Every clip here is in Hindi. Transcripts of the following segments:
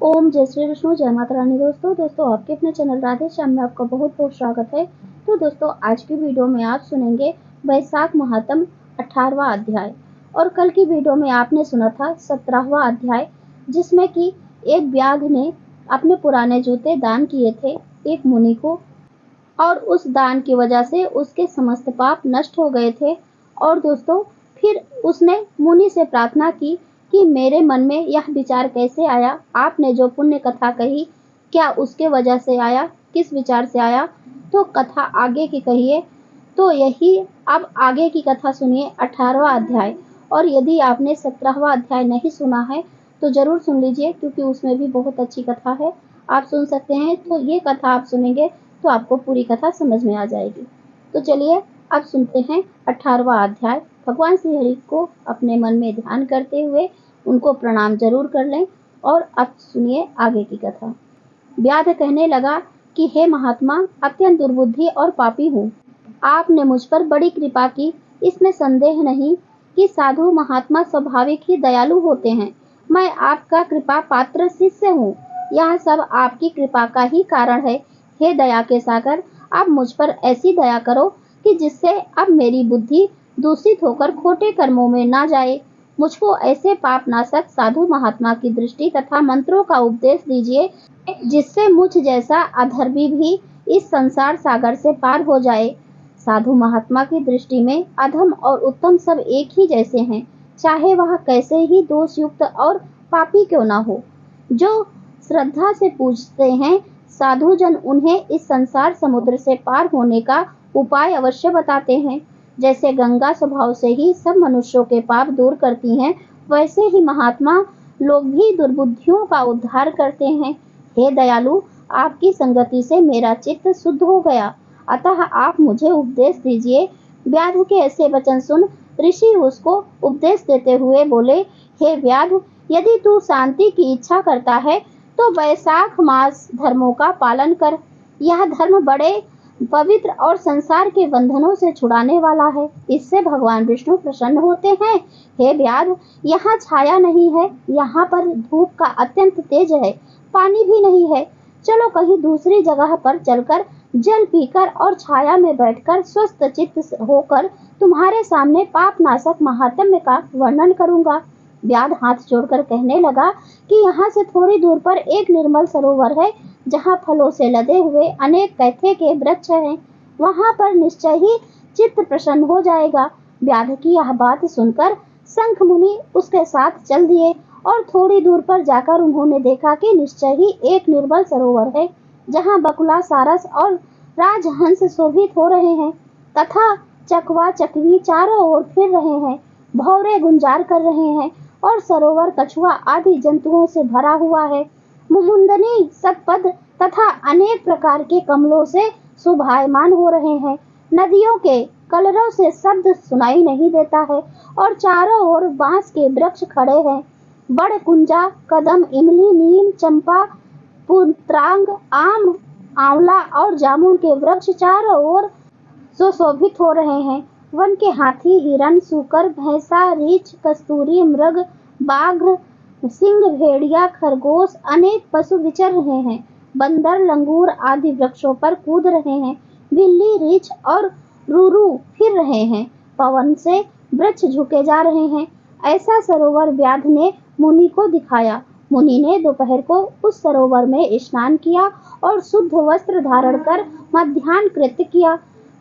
ओम जय श्री विष्णु, जय माता रानी। दोस्तों आपके अपने चैनल राधे श्याम में आपका बहुत बहुत स्वागत है। तो दोस्तों आज की वीडियो में आप सुनेंगे वैशाख महात्म 18वां अध्याय। और कल की वीडियो में आपने सुना था 17वां अध्याय, जिसमें कि एक व्याध ने अपने पुराने जूते दान किए थे एक मुनि को, और उस दान की वजह से उसके समस्त पाप नष्ट हो गए थे। और दोस्तों फिर उसने मुनि से प्रार्थना की कि मेरे मन में यह विचार कैसे आया, आपने जो पुण्य कथा कही क्या उसके वजह से आया, किस विचार से आया, तो कथा आगे की कहिए। तो यही अब आगे की कथा सुनिए 18वां अध्याय। और यदि आपने 17वां अध्याय नहीं सुना है तो जरूर सुन लीजिए, क्योंकि उसमें भी बहुत अच्छी कथा है, आप सुन सकते हैं। तो ये कथा आप सुनेंगे तो आपको पूरी कथा समझ में आ जाएगी। तो चलिए अब सुनते हैं 18वां अध्याय। भगवान श्री हरि को अपने मन में ध्यान करते हुए उनको प्रणाम जरूर कर लें। और अब सुनिए आगे की कथा। व्याध कहने लगा कि हे महात्मा, अत्यंत दुर्बुद्धि और पापी हूँ। आपने मुझ पर बड़ी कृपा की, इसमें संदेह नहीं कि साधु महात्मा स्वाभाविक ही दयालु होते हैं। मैं आपका कृपा पात्र शिष्य हूँ, यह सब आपकी कृपा का ही कारण है। हे दया के सागर, आप मुझ पर ऐसी दया करो कि जिससे अब मेरी बुद्धि दूषित होकर खोटे कर्मों में ना जाए। मुझको ऐसे पाप नाशक साधु महात्मा की दृष्टि तथा मंत्रों का उपदेश दीजिए, जिससे मुझ जैसा अधर्मी भी इस संसार सागर से पार हो जाए। साधु महात्मा की दृष्टि में अधम और उत्तम सब एक ही जैसे हैं, चाहे वह कैसे ही दोष युक्त और पापी क्यों न हो। जो श्रद्धा से पूजते हैं, साधु जन उन्हें इस संसार समुद्र से पार होने का उपाय अवश्य बताते हैं। जैसे गंगा स्वभाव से ही सब मनुष्यों के पाप दूर करती हैं, वैसे ही महात्मा लोग भी दुर्बुद्धियों का उद्धार करते हैं। हे दयालु, आपकी संगति से मेरा चित्त शुद्ध हो गया, अतः आप मुझे उपदेश दीजिए। व्याध के ऐसे वचन सुन ऋषि उसको उपदेश देते हुए बोले, हे व्याध, यदि तू शांति की इच्छा करता है तो वैशाख मास धर्मों का पालन कर। यह धर्म बड़े पवित्र और संसार के बंधनों से छुड़ाने वाला है, इससे भगवान विष्णु प्रसन्न होते हैं। हे व्याध, यहाँ छाया नहीं है, यहाँ पर धूप का अत्यंत तेज है, पानी भी नहीं है। चलो कहीं दूसरी जगह पर चलकर जल पीकर और छाया में बैठकर स्वस्थ चित्त होकर तुम्हारे सामने पाप नाशक महात्म्य का वर्णन करूंगा। व्याध हाथ जोड़कर कहने लगा कि यहाँ से थोड़ी दूर पर एक निर्मल सरोवर है, जहाँ फलों से लदे हुए अनेक कैथे के वृक्ष हैं। वहाँ पर निश्चय ही चित्त प्रसन्न हो जाएगा। व्याध की यह बात सुनकर शंख मुनि उसके साथ चल दिए, और थोड़ी दूर पर जाकर उन्होंने देखा कि निश्चय ही एक निर्मल सरोवर है, जहाँ बकुला, सारस और राजहंस शोभित हो रहे हैं, तथा चकवा चकवी चारों ओर फिर रहे हैं, भौरे गुंजार कर रहे हैं, और सरोवर कछुआ आदि जंतुओं से भरा हुआ है। मुमुंदनी, सतपद तथा अनेक प्रकार के कमलों से शोभायमान हो रहे हैं। नदियों के कलरव से शब्द सुनाई नहीं देता है, और चारों ओर बांस के वृक्ष खड़े हैं। बड़ कुंजा, कदम, इमली, नीम, चंपा, पुत्रांग, आम, आंवला और जामुन के वृक्ष चारों ओर सुशोभित हो रहे हैं। वन के हाथी, हिरण, सूकर, भैंसा, रीछ, कस्तूरी, मृग, बाघ, सिंह, भेड़िया, खरगोश, अनेक पशु विचर रहे हैं। बंदर, लंगूर आदि वृक्षों पर कूद रहे हैं। बिल्ली, रीछ और रूरू फिर रहे हैं। पवन से वृक्ष झुके जा रहे हैं। ऐसा सरोवर व्याध ने मुनि को दिखाया। मुनि ने दोपहर को उस सरोवर में स्नान किया और शुद्ध वस्त्र धारण कर मध्याह्न कृत्य किया।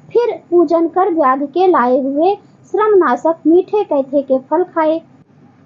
फिर पूजन कर व्याध के लाए हुए श्रम नाशक मीठे कैथे के फल खाए।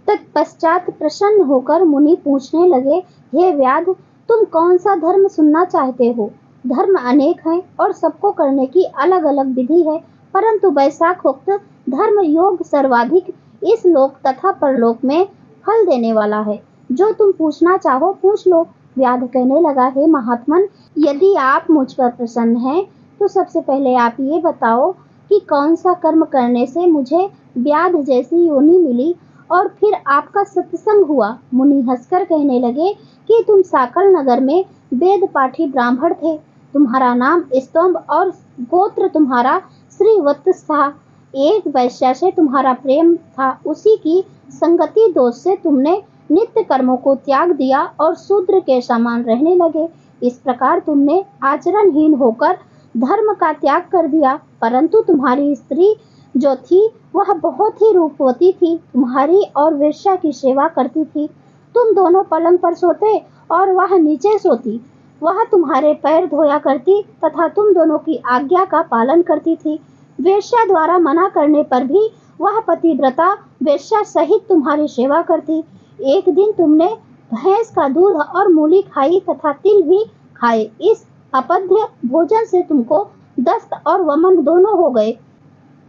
तत्पश्चात प्रसन्न होकर मुनि पूछने लगे, हे व्याध, तुम कौन सा धर्म सुनना चाहते हो? धर्म अनेक हैं और सबको करने की अलग अलग विधि है, परंतु वैशाखोक्त धर्म योग सर्वाधिक इस लोक तथा परलोक में फल देने वाला है। जो तुम पूछना चाहो पूछ लो। व्याध कहने लगा, हे महात्मन, यदि आप मुझ पर प्रसन्न हैं तो सबसे पहले आप ये बताओ कि कौन सा कर्म करने से मुझे व्याध जैसी योनि मिली और फिर आपका सत्संग हुआ। मुनि हंसकर कहने लगे कि तुम साकल नगर में वेद पाठी ब्राह्मण थे, तुम्हारा नाम स्तंभ और गोत्र तुम्हारा श्रीवत्स था। एक वैश्या से तुम्हारा प्रेम था, उसी की संगति दोष से तुमने नित्य कर्मों को त्याग दिया और शूद्र के समान रहने लगे। इस प्रकार तुमने आचरणहीन होकर धर्म का त्याग कर दिया। परंतु तुम्हारी स्त्री जो थी वह बहुत ही रूपवती थी, तुम्हारी और वेश्या की सेवा करती थी। तुम दोनों पलंग पर सोते और वह नीचे सोती। वह तुम्हारे पैर धोया करती तथा तुम दोनों की आज्ञा का पालन करती थी। वेश्या द्वारा मना करने पर भी वह पतिव्रता वेश्या सहित तुम्हारी सेवा करती। एक दिन तुमने भैंस का दूध और मूली खाई तथा तिल भी खाए। इस अपद्य भोजन से तुमको दस्त और वमन दोनों हो गए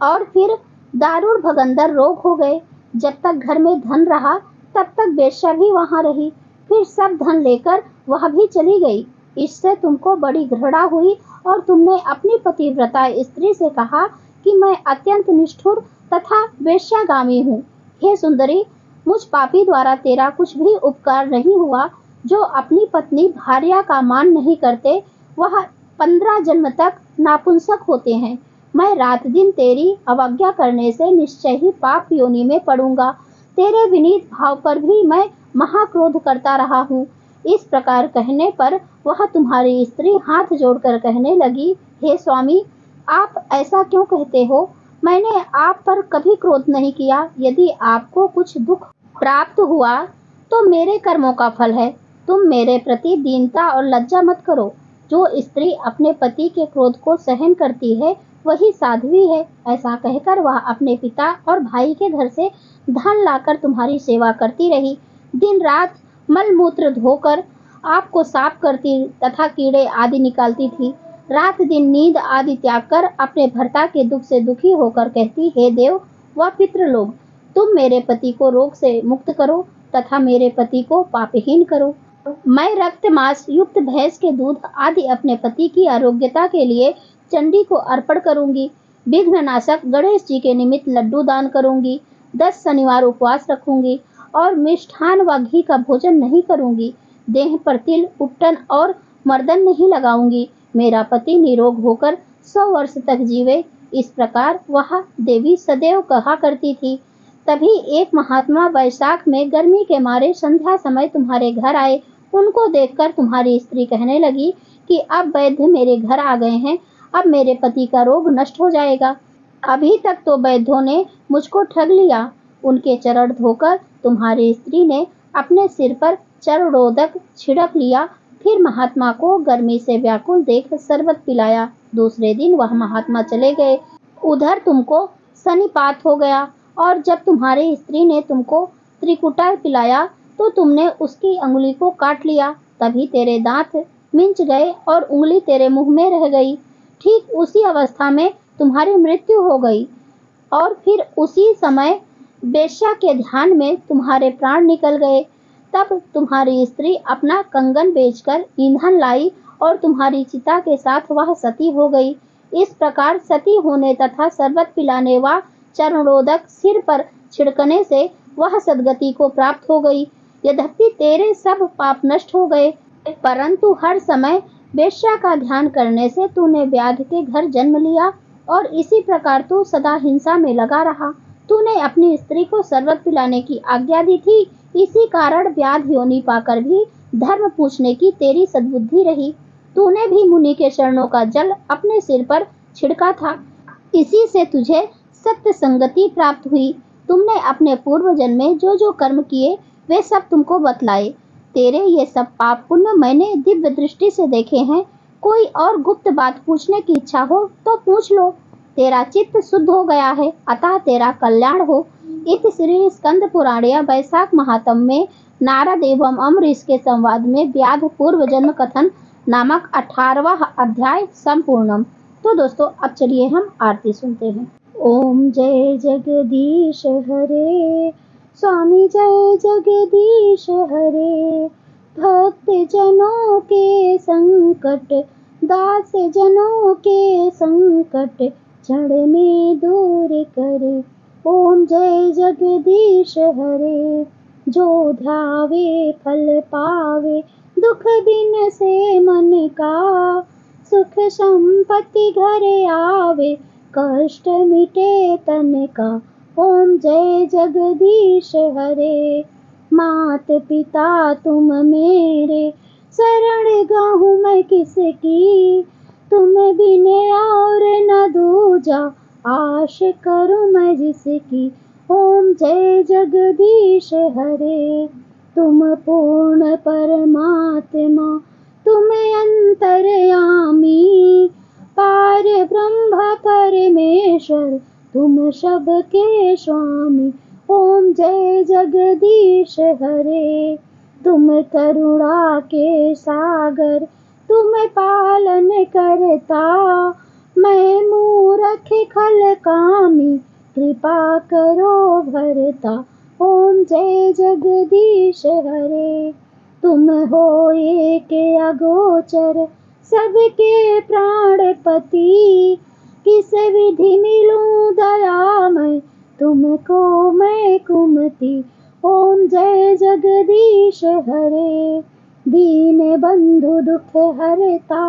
और फिर दारुण भगंदर रोग हो गए। जब तक घर में धन रहा तब तक वेश्या भी वहां रही, फिर सब धन लेकर वह भी चली गई। इससे तुमको बड़ी घृणा हुई और तुमने अपनी पतिव्रता स्त्री से कहा कि मैं अत्यंत निष्ठुर तथा वेश्यागामी हूँ। हे सुंदरी, मुझ पापी द्वारा तेरा कुछ भी उपकार नहीं हुआ। जो अपनी पत्नी भार्या का मान नहीं करते वह 15 जन्म तक नापुंसक होते हैं। मैं रात दिन तेरी अवज्ञा करने से निश्चय ही पाप योनि में पड़ूंगा। तेरे विनीत भाव पर भी मैं महाक्रोध करता रहा हूँ। इस प्रकार कहने पर वह तुम्हारी स्त्री हाथ जोड़कर कहने लगी, हे स्वामी, आप ऐसा क्यों कहते हो? मैंने आप पर कभी क्रोध नहीं किया। यदि आपको कुछ दुख प्राप्त हुआ तो मेरे कर्मों का फल है। तुम मेरे प्रति दीनता और लज्जा मत करो। जो स्त्री अपने पति के क्रोध को सहन करती है वही साध्वी है। ऐसा कहकर वह अपने पिता और भाई के घर से धन लाकर तुम्हारी सेवा करती रही। दिन रात मलमूत्र धोकर आपको साफ करती तथा कीड़े आदि निकालती थी। रात दिन नींद आदि त्याग कर अपने भर्ता के दुख से दुखी होकर कहती, हे देव व पितृलोग, तुम मेरे पति को रोग से मुक्त करो तथा मेरे पति को पापहीन करो। मैं रक्त मांस युक्त भैंस के दूध आदि अपने पति की आरोग्यता के लिए चंडी को अर्पण करूंगी। विघ्ननाशक गणेश जी के निमित्त लड्डू दान करूंगी। 10 शनिवार उपवास रखूंगी और मिष्ठान व घी का भोजन नहीं करूंगी। देह पर तिल, उपटन और मर्दन नहीं लगाऊंगी। मेरा पति निरोग होकर 100 वर्ष तक जीवे। इस प्रकार वह देवी सदैव कहा करती थी। तभी एक महात्मा वैशाख में गर्मी के मारे संध्या समय तुम्हारे घर आए। उनको देखकर तुम्हारी स्त्री कहने लगी कि अब वैद्य मेरे घर आ गए हैं, अब मेरे पति का रोग नष्ट हो जाएगा। अभी तक तो वैद्यों ने मुझको ठग लिया। उनके चरण धोकर तुम्हारी स्त्री ने अपने सिर पर चरणोदक छिड़क लिया। फिर महात्मा को गर्मी से व्याकुल देख शरबत पिलाया। दूसरे दिन वह महात्मा चले गए। उधर तुमको सन्निपात हो गया और जब तुम्हारी स्त्री ने तुमको त्रिकुटा पिलाया तो तुमने उसकी अंगुली को काट लिया। तभी तेरे दांत मिंच गए और उंगली तेरे मुंह में रह गई। ठीक उसी अवस्था में तुम्हारी मृत्यु हो गई और फिर उसी समय वेश्या के ध्यान में तुम्हारे प्राण निकल गए। तब तुम्हारी स्त्री अपना कंगन बेचकर ईंधन लाई और तुम्हारी चिता के साथ वह सती हो गई। इस प्रकार सती होने तथा शरबत पिलाने व चरणोदक सिर पर छिड़कने से वह सदगति को प्राप्त हो गई। यद्यपि तेरे सब पाप नष्ट हो गए, परंतु हर समय वेश्या का ध्यान करने से तूने व्याध के घर जन्म लिया और इसी प्रकार तू सदा हिंसा में लगा रहा। तूने अपनी स्त्री को शरबत पिलाने की आज्ञा दी थी, इसी कारण व्याध योनि पाकर भी धर्म पूछने की तेरी सद्बुद्धि रही। तूने भी मुनि के चरणों का जल अपने सिर पर छिड़का था, इसी से तुझे सत्य संगति प्राप्त हुई। तुमने अपने पूर्व जन्म में जो जो कर्म किए वे सब तुमको बतलाए। तेरे ये सब पाप पुण्य मैंने दिव्य दृष्टि से देखे हैं। कोई और गुप्त बात पूछने की इच्छा हो तो पूछ लो। तेरा चित्त शुद्ध हो गया है, अतः तेरा कल्याण हो। इति श्री स्कंद पुराणीय वैशाख महात्म में नारद एवं अम्बरीश के संवाद में व्याध पूर्व जन्म कथन नामक 18वां अध्याय संपूर्णम। तो दोस्तों अब चलिए हम आरती सुनते हैं। ओम जय जगदीश हरे, स्वामी जय जगदीश हरे। भक्त जनों के संकट, दास जनों के संकट क्षण में दूर करे। ओम जय जगदीश हरे। जो ध्यावे फल पावे, दुख बिन से मन का। सुख संपत्ति घर आवे, कष्ट मिटे तन का। ओम जय जगदीश हरे। मात पिता तुम मेरे, शरण गाहूँ मैं किसकी, तुम बिन और न दूजा, आश करूँ मैं जिसकी। ओम जय जगदीश हरे, तुम पूर्ण परमात्मा, तुम अंतर्यामी, पार ब्रह्म परमेश्वर, तुम सबके स्वामी। ओम जय जगदीश हरे, तुम करुणा के सागर, तुम पालन करता, मैं मूरख खल कामी, कृपा करो भरता। ओम जय जगदीश हरे, तुम हो एक अगोचर, सबके प्राणपति, किस विधि मिलूं दया मैं, तुमको मैं कुमति। ओम जय जगदीश हरे, दीन बंधु दुख हरता,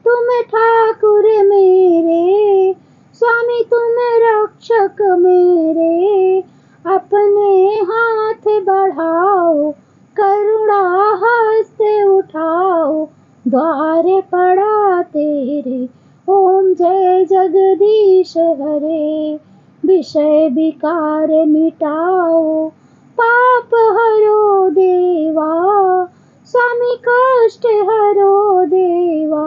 तुम ठाकुर मेरे, स्वामी तुम रक्षक मेरे, अपने हाथ बढ़ाओ, करुणा हस्त उठाओ, द्वार पड़ा तेरे। ओम जय जगदीश हरे, विषय विकार मिटाओ, पाप हरो देवा, स्वामी कष्ट हरो देवा,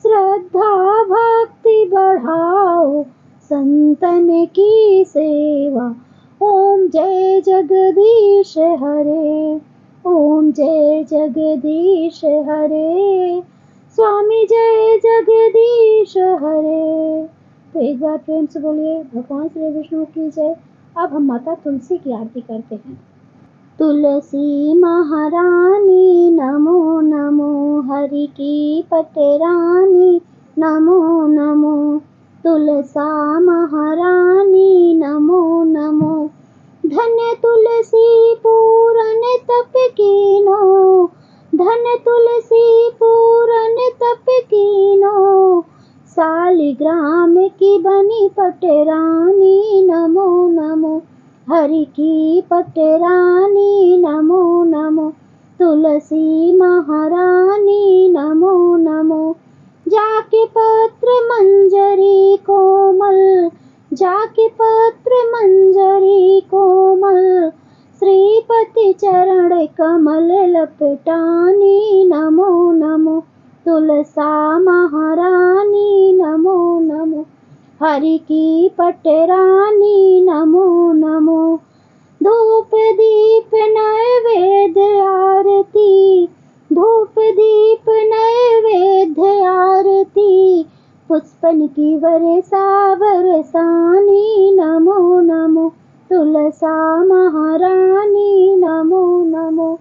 श्रद्धा भक्ति बढ़ाओ, संतन की सेवा। ओम जय जगदीश हरे, ओम जय जगदीश हरे, स्वामी जय जगदीश हरे। तो एक बार प्रेम से बोलिए भगवान श्री विष्णु की जय। अब हम माता तुलसी की आरती करते हैं। तुलसी महारानी नमो नमो, हरि की पटरानी नमो नमो, तुलसा महारानी नमो नमो, धन्य तुलसी पूरन तप कीनो, धन्य तुलसी पूरन तप कीनो, सालिग्राम की बनी पटरानी नमो नमो, हरि की पटरानी नमो नमो, तुलसी महारानी नमो नमो, जाके पत्र मंजरी कोमल, जाके पत्र मंजरी कोमल, श्रीपति चरण कमल लपटानी नमो नमो, तुलसा महारानी नमो नमो, हरि की पटरानी नमो नमो, धूप दीप नैवेद्य आरती, धूप दीप नैवेद्य आरती, पुष्पन की वर्षा बरसानी नमो नमो, तुलसा महारानी नमो नमो,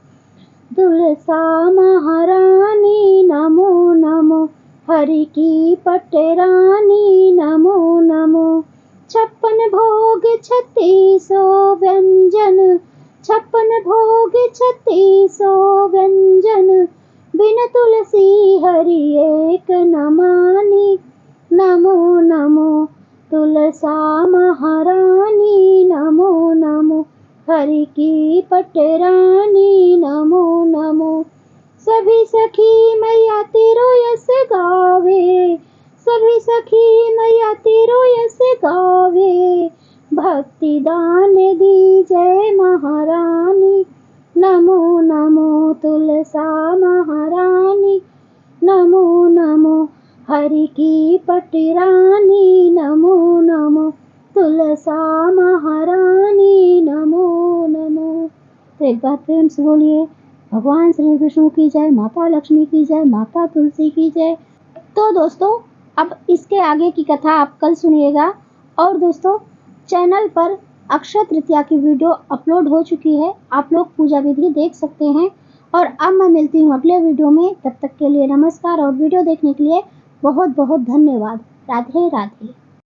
तुलसा महारानी नमो नमो, हरि की पटरानी नमो नमो, 56 भोग 36 व्यंजन, 56 भोग 36 व्यंजन, बिन तुलसी हरि एक न मानी नमो नमो, तुलसा महारानी नमो नमो, हरि की पटरानी नमो नमो, सभी सखी मैया तेरो यस गावे, सभी सखी मैया तेरो यस गावे, भक्ति दान दी जय महारानी नमो नमो, तुलसा महारानी नमो नमो, हरि की पटरानी नमो नमो, तुलसा महारानी नमो नमो। तो एक बार प्रेम से बोलिए भगवान श्री विष्णु की जय, माता लक्ष्मी की जय, माता तुलसी की जय। तो दोस्तों अब इसके आगे की कथा आप कल सुनिएगा। और दोस्तों चैनल पर अक्षय तृतीया की वीडियो अपलोड हो चुकी है, आप लोग पूजा विधि देख सकते हैं। और अब मैं मिलती हूँ अगले वीडियो में, तब तक के लिए नमस्कार और वीडियो देखने के लिए बहुत बहुत धन्यवाद। राधे राधे।